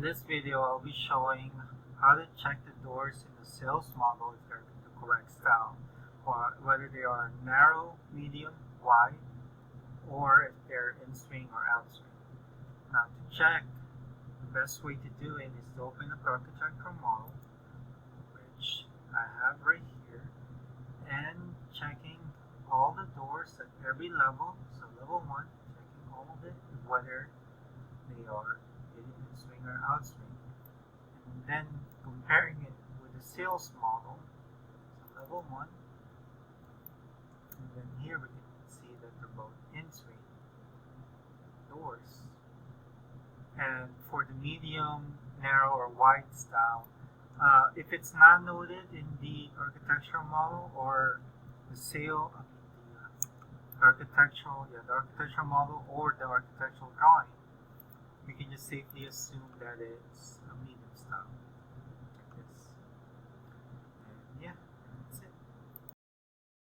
In this video, I'll be showing how to check the doors in the sales model if they're the correct style, or whether they are narrow, medium, wide, or if they're in swing or out swing. Now to check, the best way to do it is to open up the architectural model, which I have right here, and checking all the doors at every level. So level 1, checking all of it, whether they are in swing or out swing, and then comparing it with the sales model. So level 1, and then here we can see that they're both in swing doors. And for the medium, narrow, or wide style, if it's not noted in the architectural model or the the architectural model or the architectural drawing, we can just safely assume that it's a medium.